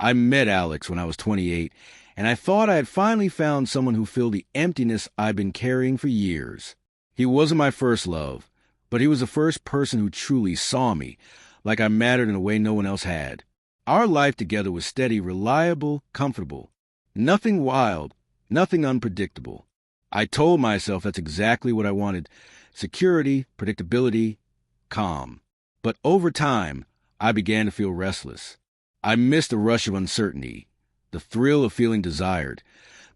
I met Alex when I was 28, and I thought I had finally found someone who filled the emptiness I'd been carrying for years. He wasn't my first love, but he was the first person who truly saw me, like I mattered in a way no one else had. Our life together was steady, reliable, comfortable. Nothing wild, nothing unpredictable. I told myself that's exactly what I wanted: security, predictability, calm. But over time, I began to feel restless. I missed the rush of uncertainty, the thrill of feeling desired,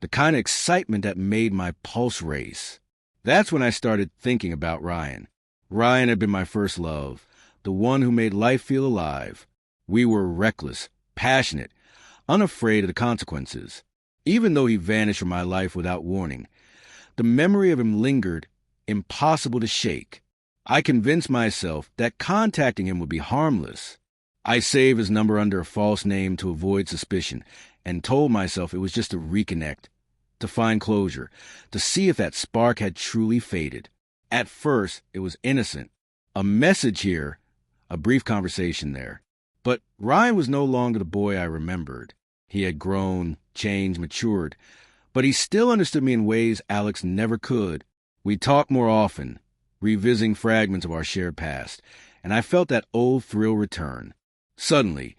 the kind of excitement that made my pulse race. That's when I started thinking about Ryan. Ryan had been my first love, the one who made life feel alive. We were reckless, passionate, unafraid of the consequences. Even though he vanished from my life without warning, the memory of him lingered, impossible to shake. I convinced myself that contacting him would be harmless. I saved his number under a false name to avoid suspicion, and told myself it was just to reconnect, to find closure, to see if that spark had truly faded. At first, it was innocent. A message here, a brief conversation there. But Ryan was no longer the boy I remembered. He had grown, changed, matured, but he still understood me in ways Alex never could. We talked more often, revisiting fragments of our shared past, and I felt that old thrill return. Suddenly,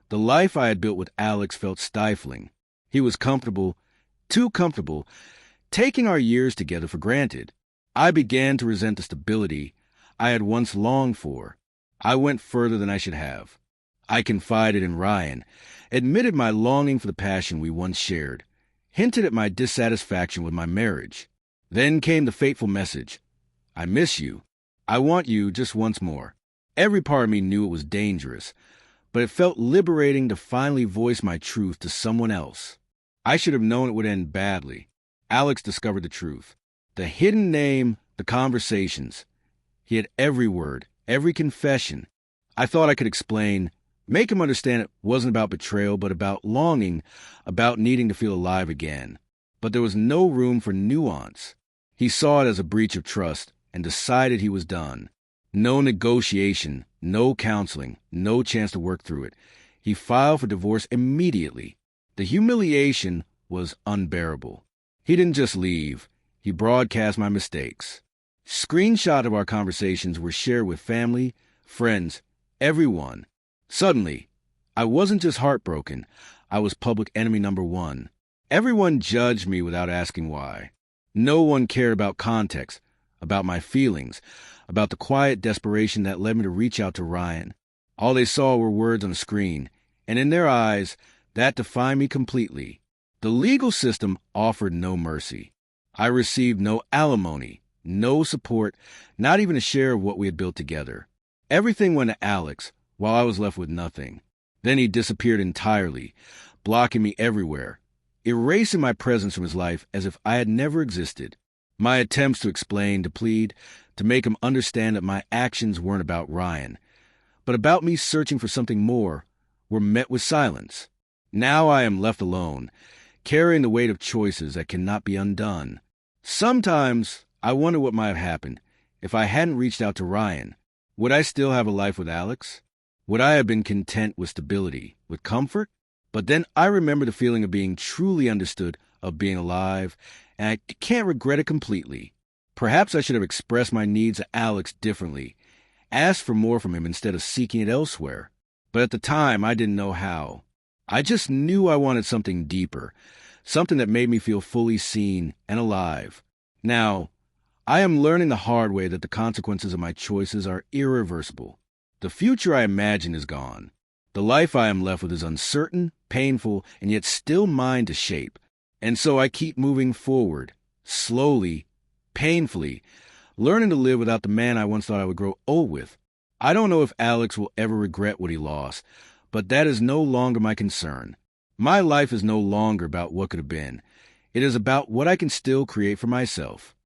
the life I had built with Alex felt stifling. He was comfortable, too comfortable, taking our years together for granted. I began to resent the stability I had once longed for. I went further than I should have. I confided in Ryan, admitted my longing for the passion we once shared, hinted at my dissatisfaction with my marriage. Then came the fateful message: I miss you. I want you just once more. Every part of me knew it was dangerous, but it felt liberating to finally voice my truth to someone else. I should have known it would end badly. Alex discovered the truth. The hidden name, the conversations. He had every word, every confession. I thought I could explain, make him understand it wasn't about betrayal, but about longing, about needing to feel alive again. But there was no room for nuance. He saw it as a breach of trust and decided he was done. No negotiation, no counseling, no chance to work through it. He filed for divorce immediately. The humiliation was unbearable. He didn't just leave. He broadcast my mistakes. Screenshots of our conversations were shared with family, friends, everyone. Suddenly, I wasn't just heartbroken. I was public enemy number one. Everyone judged me without asking why. No one cared about context, about my feelings, about the quiet desperation that led me to reach out to Ryan. All they saw were words on a screen, and in their eyes, that defined me completely. The legal system offered no mercy. I received no alimony, no support, not even a share of what we had built together. Everything went to Alex, while I was left with nothing. Then he disappeared entirely, blocking me everywhere, erasing my presence from his life as if I had never existed. My attempts to explain, to plead, to make him understand that my actions weren't about Ryan, but about me searching for something more, were met with silence. Now I am left alone, carrying the weight of choices that cannot be undone. Sometimes I wonder what might have happened if I hadn't reached out to Ryan. Would I still have a life with Alex? Would I have been content with stability, with comfort? But then I remember the feeling of being truly understood, of being alive, and I can't regret it completely. Perhaps I should have expressed my needs to Alex differently, asked for more from him instead of seeking it elsewhere. But at the time, I didn't know how. I just knew I wanted something deeper, something that made me feel fully seen and alive. Now, I am learning the hard way that the consequences of my choices are irreversible. The future I imagine is gone. The life I am left with is uncertain, painful, and yet still mine to shape. And so I keep moving forward, slowly, painfully, learning to live without the man I once thought I would grow old with. I don't know if Alex will ever regret what he lost, but that is no longer my concern. My life is no longer about what could have been. It is about what I can still create for myself.